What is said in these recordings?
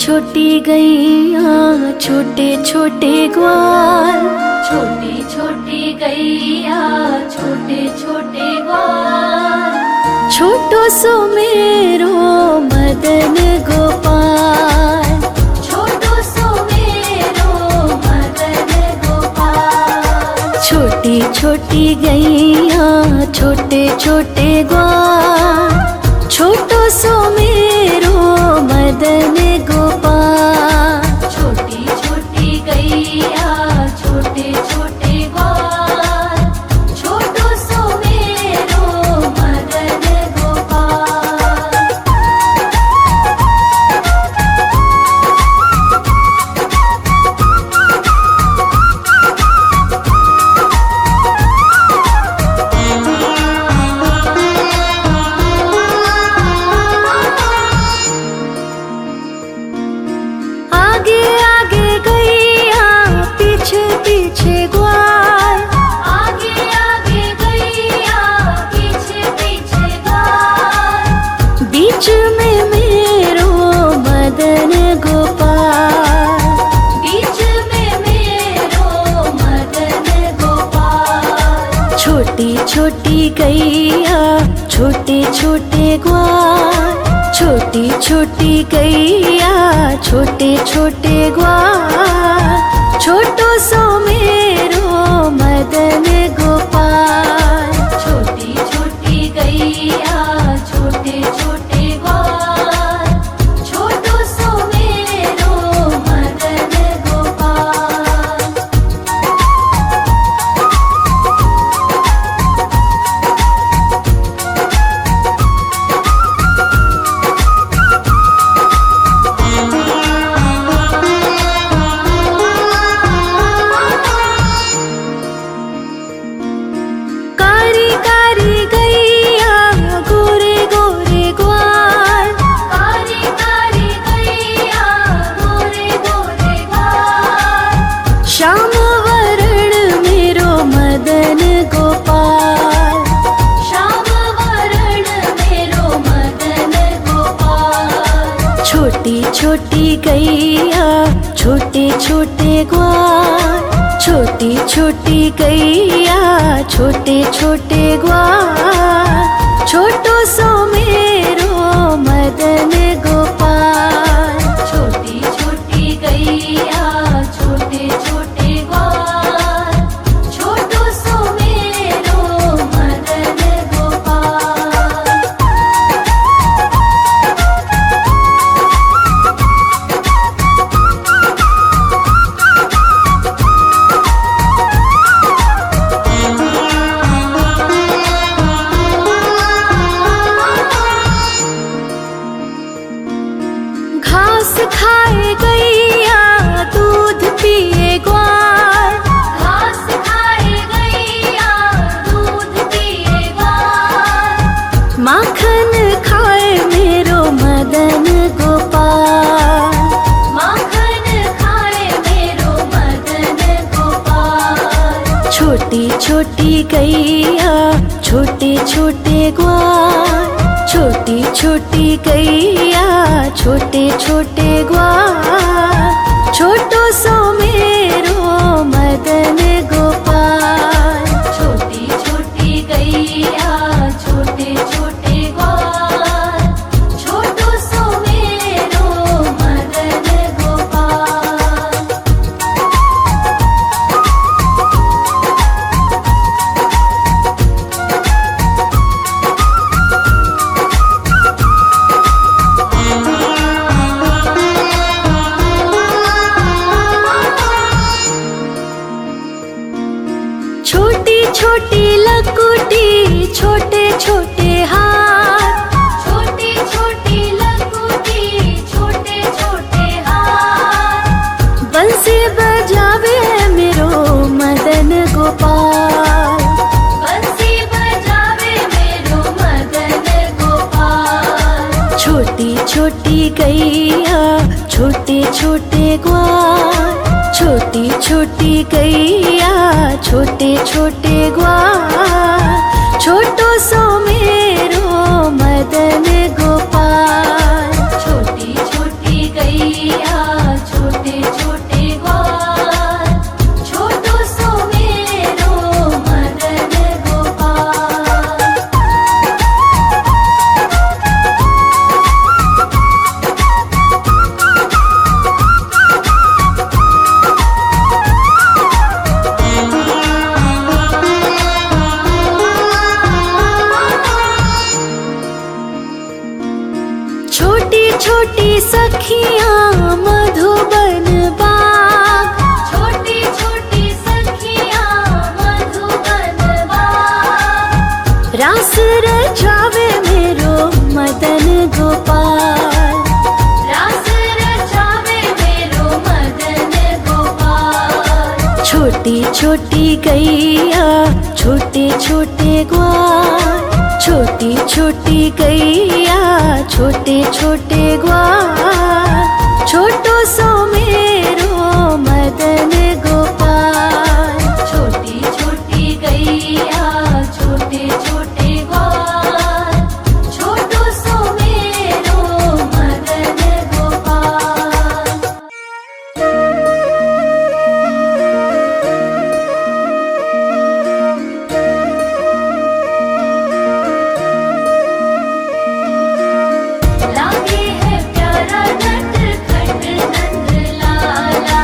छोटी गैया छोटे छोटे ग्वाल, छोटी छोटी गैया छोटे छोटे ग्वाल, छोटो सो मेरो मदन गोपाल, छोटो सो मेरो मदन गोपाल। छोटी छोटी गैया छोटे छोटे ग्वाल, छोटो सो मेरो मदन गोपाल। छोटी छोटी गैया छोटे छोटे ग्वाल, छोटो सो मेरो मदन गोपाल। आगे आगे गैया पीछे पीछे ग्वाल, आगे आगे गैया पीछे पीछे ग्वाल, बीच में मेरो मदन गोपाल। बीच में मेरो मदन गोपाल। छोटी छोटी गैया छोटे छोटे ग्वाल, छोटी छोटी गैया छोटे छोटे ग्वाल, छोटो सो मेरो मदन गोपाल। छोटी छोटी गैया छोटे छोटे ग्वाल, छोटो सो मेरो मदन गोपाल। कारी कारी गैया गोरे गोरे ग्वाल, कारी कारी गैया गोरे गोरे ग्वाल, श्याम वरण मेरो मदन गोपाल। श्याम वरण मेरो मदन गोपाल। छोटी छोटी गैया छोटे छोटे ग्वाल, छोटी छोटी गैया छोटे छोटे ग्वाल, छोटो सो मेरो मदन गोपाल। छोटी छोटी गैया छोटे छोटे ग्वाल, छोटो सो मेरो मदन गोपाल। घास खाए गैया दूध पिए ग्वाल, घास खाए गैया दूध पिए ग्वाल, माखन खाए मेरो मदन गोपाल। माखन खाए मेरो मदन गोपाल। छोटी छोटी गैया छोटे छोटे ग्वाल, छोटी छोटी गैया छोटे छोटे ग्वाल, छोटो सो मेरो मदन गोपाल। छोटी छोटी गैया छोटे छोटे ग्वाल, छोटो सो मेरो मदन गोपाल। छोटी छोटी लकुटी छोटे छोटे हाथ, छोटी छोटी लकुटी छोटे छोटे हाथ, बंसी बजावे मेरो मदन गोपाल। बंसी बजावे मेरो मदन गोपाल। छोटी छोटी गैया छोटे छोटे ग्वाल, छोटी छोटी गैया छोटे छोटे ग्वाल, छोटो सो मेरो मदन गोपाल। छोटी छोटी गैया सखियाँ मधुबन बाग, छोटी छोटी सखियाँ मधुबन बाग, रास रचावे मेरो मदन गोपाल। रास रचावे मेरो मदन गोपाल। छोटी छोटी गैया छोटे छोटे ग्वाल, छोटी छोटी गैया छोटे छोटे ग्वाल, छोटो सो मेरो मदन गोपाल। छोटी छोटी गैया छोटे छोटे ग्वाल, छोटो सो मेरो मदन गोपाल। लागे है प्यारा नटखट नंद लाला,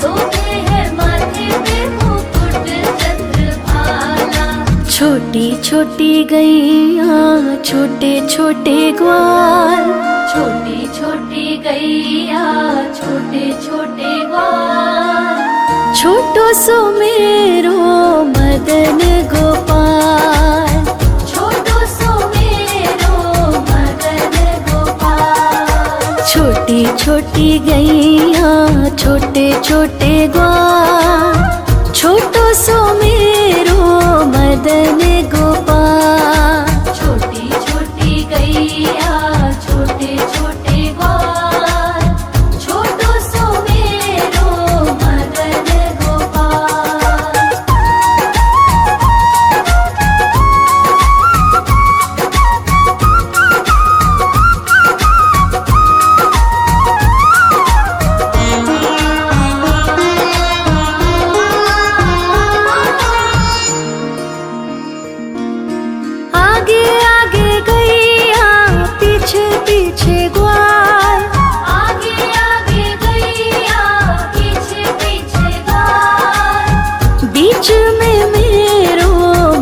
सोते है माथे पे मुकुट चंद्रभाला। छोटी छोटी गैया छोटे छोटे ग्वाल, छोटी छोटी गैया छोटे छोटे ग्वाल, छोटो सो मेरो मदन गोपाल। छोटो सो मेरो मदन गोपाल। छोटी छोटी गैया छोटे छोटे ग्वाल, छोटो सो मेरो मदन गोपाल। छोटी छोटी गैया छोटे छोटे ग्वाल, छोटो सो मेरो मदन गोपाल। आगे आगे गैया पीछे पीछे ग्वाल, आगे आगे गैया पीछे पीछे ग्वाल, बीच में मेरो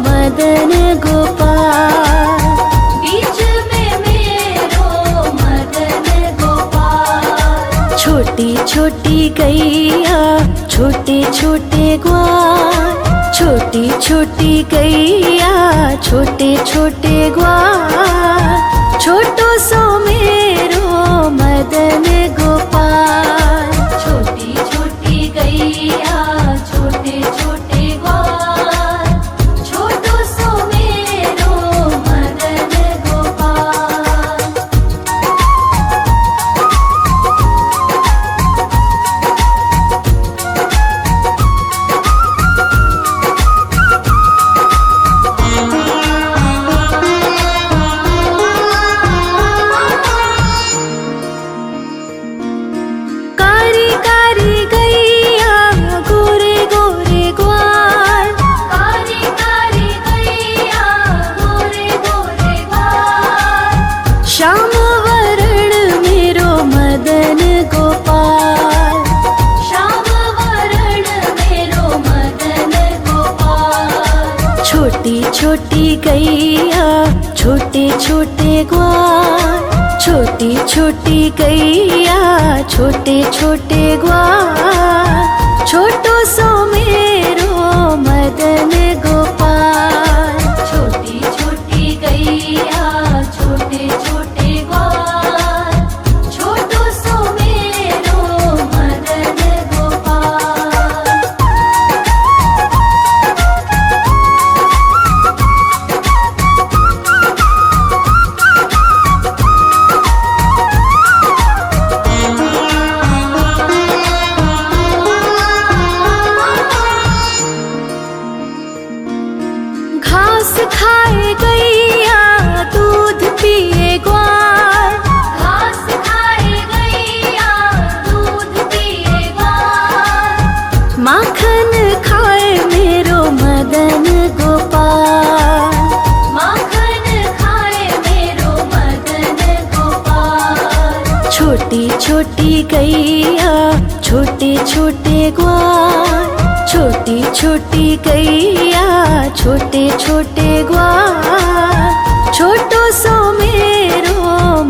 मदन गोपाल। बीच में मेरो मदन गोपाल। छोटी छोटी गैया छोटे छोटे ग्वाल, छोटी छोटी गैया छोटे छोटे ग्वाल, छोटो सो मेरो मदन गोपाल। छोटी छोटी गैया छोटे छोटे ग्वाल, छोटो सो मेरो मदन गोपाल। कारी कारी गैया गोरे गोरे ग्वाल, कारी कारी गैया गोरे गोरे ग्वाल, श्याम वरण मेरो मदन गोपाल। श्याम वरण मेरो मदन गोपाल। छोटी छोटी गैया छोटे छोटे ग्वाल, छोटी छोटी गैया छोटे छोटे ग्वाल, छोटो सो मेरो मदन गोपाल। छोटी छोटी गैया छोटे छोटे ग्वाल, छोटो सो मेरो मदन गोपाल। घास खाए गैया दूध पिए ग्वाल, घास खाए गैया दूध पिए ग्वाल, माखन खाए मेरो मदन गोपाल। माखन खाए मेरो मदन गोपाल। छोटी छोटी गैया छोटे छोटे ग्वाल, छोटी छोटी गैया छोटे छोटे ग्वाल, छोटो सो मेरो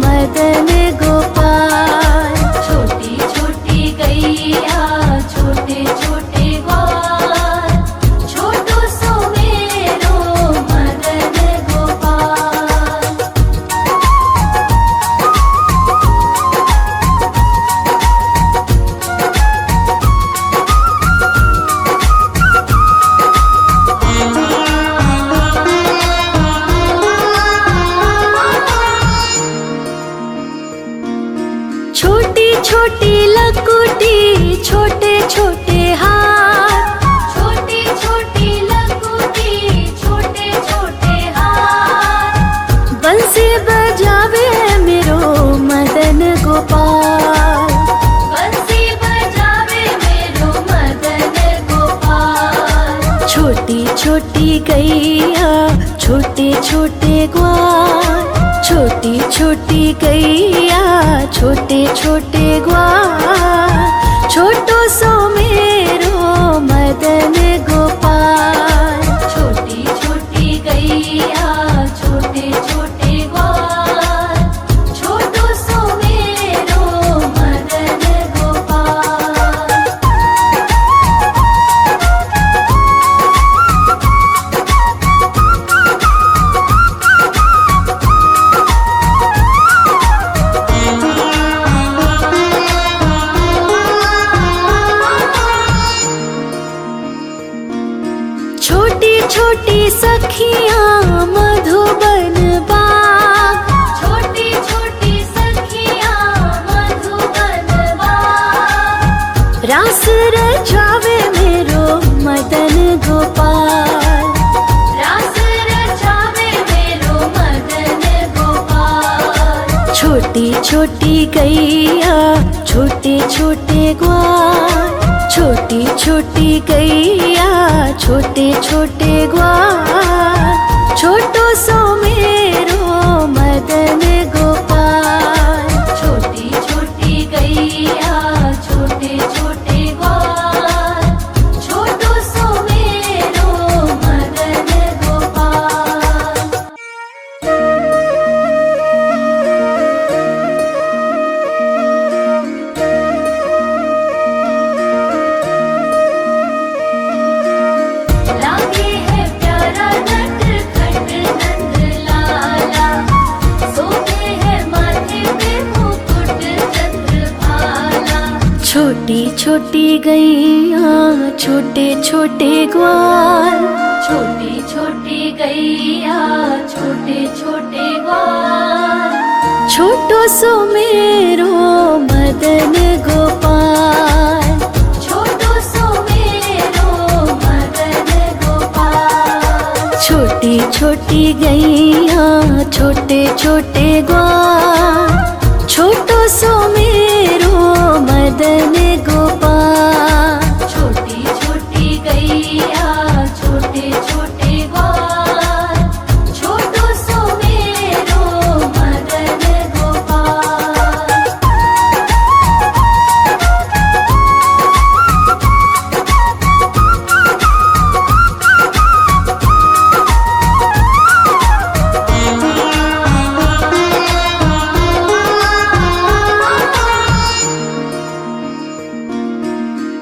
मदन गोपाल। गैया छोटे छोटे ग्वाल, छोटी छोटी गैया छोटे छोटे ग्वाल, छोटो सो मेरो मदन गोपाल। छोटी छोटी गैया छोटे छोटे ग्वाल, छोटो सो मेरो मदन गोपाल। छोटी छोटी सखियाँ मधुबन बाग, छोटी छोटी सखियाँ मधुबन बाग, रास रचावे मेरो मदन गोपाल। रास रचावे मेरो मदन गोपाल। छोटी छोटी गैया छोटे छोटे ग्वाल, छोटी छोटी गैया छोटे छोटे ग्वाल, छोटो सो मेरो मदन गोपाल। छोटी छोटी गैया छोटे छोटे ग्वाल, छोटो सो मेरो मदन गोपाल। लागे है प्यारा नटखट नंद लाला, सोते है माथे पे मुकुट चंद्रभाला। छोटी छोटी गैया छोटे छोटे ग्वाल, छोटी छोटी गैया छोटे छोटे ग्वाल, छोटो सो मेरो मदन गोपाल। छोटो सो मेरो मदन गोपाल। छोटी छोटी गैया छोटे छोटे ग्वाल, छोटो सो मेरो मदन गोपाल। छोटी छोटी गैया छोटे छोटे ग्वाल, छोटो सो मेरो मदन गोपाल।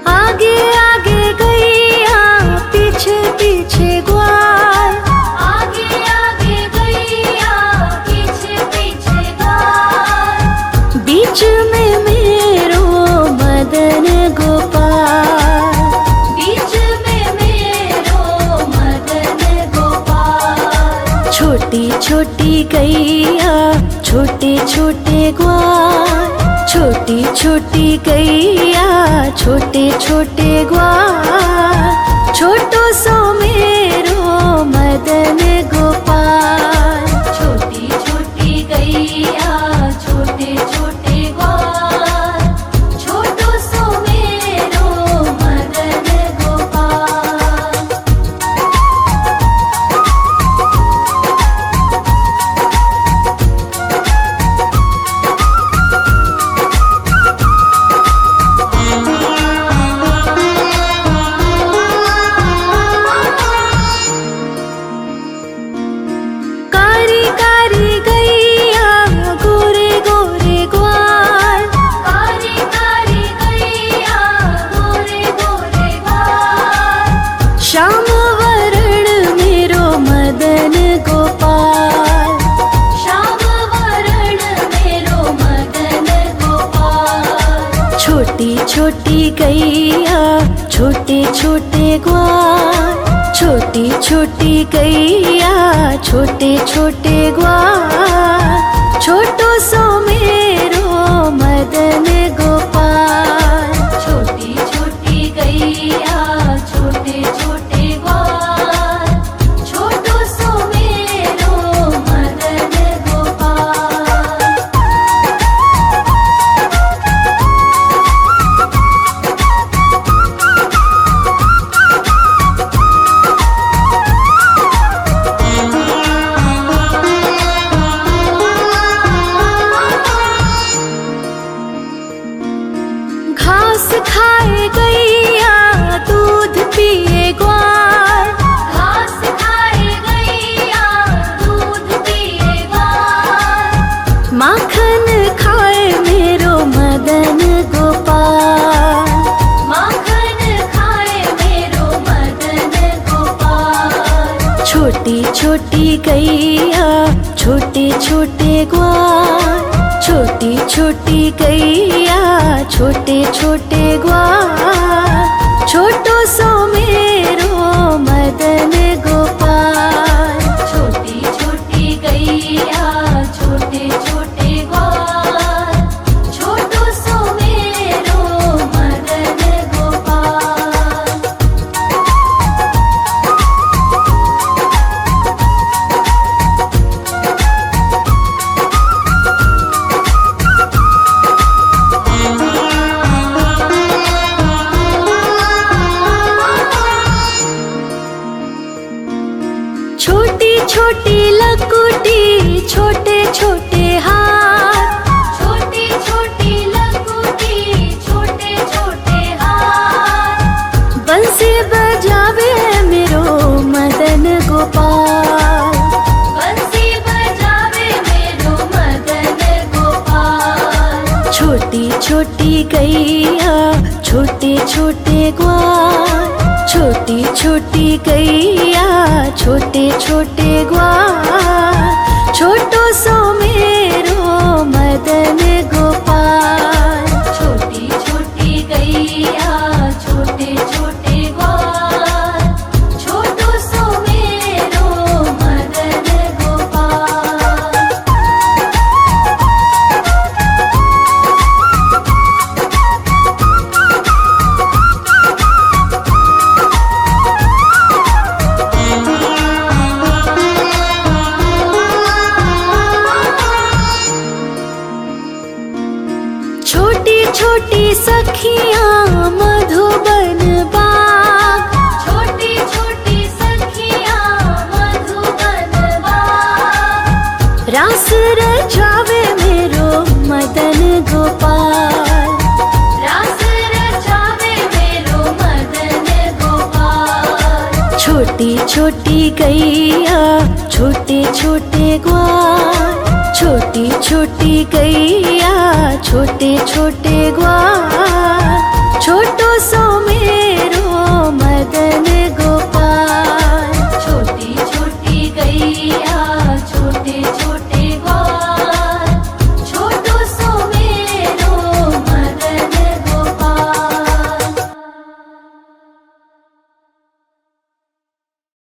आगे आगे गैया पीछे पीछे ग्वाल, आगे आगे गैया पीछे पीछे ग्वाल, बीच में मेरो मदन गोपाल। बीच में मेरो मदन गोपाल। छोटी छोटी गैया छोटे छोटे ग्वाल, छोटी छोटी गैया छोटे छोटे ग्वाल, छोटो सो मेरो मदन गोपाल। छोटी छोटी गैया छोटे छोटे ग्वाल, छोटो सो मेरो मदन गोपाल। कारी कारी गैया गोरे गोरे ग्वाल, कारी कारी गैया गोरे गोरे ग्वाल, श्याम वरण मेरो मदन गोपाल। श्याम वरण मेरो मदन गोपाल। छोटी छोटी गैया छोटे छोटे ग्वाल, छोटी छोटी गैया छोटे छोटे ग्वाल, छोटो सो मेरो मदन गोपाल। छोटी छोटी गैया छोटे छोटे ग्वाल, छोटो सो मेरो मदन गोपाल। मदन गोपाल। माखन खाए मेरो मदन गोपाल। छोटी छोटी गैया छोटे छोटे ग्वाल, छोटी छोटी गैया छोटे छोटे ग्वाल, छोटो सो मेरो मदन गोपाल। छोटी छोटी गैया छोटे छोटे ग्वाल, छोटो सो मेरो मदन गोपाल। छोटी छोटी लकुटी छोटे छोटे हाथ, छोटी छोटी लकुटी छोटे छोटे हाथ। बंसी बजावे मेरो मदन गोपाल। बंसी बजावे मेरो मदन गोपाल। छोटी छोटी गैया छोटे छोटे ग्वाल, छोटी छोटी गैया छोटे छोटे ग्वाल, छोटो सो मेरो मदन गोपाल। छोटी छोटी गैया छोटे छोटे ग्वाल, छोटो सो मेरो मदन गोपाल। छोटी छोटी सखियाँ मधुबन बाग, छोटी छोटी सखियाँ मधुबन बाग। रास रचावे मेरो मदन गोपाल। रास रचावे मेरो मदन गोपाल। छोटी छोटी गैया छोटे छोटे ग्वाल, छोटी छोटी गैया छोटे छोटे ग्वाल, छोटो सो मेरो मदन गोपाल।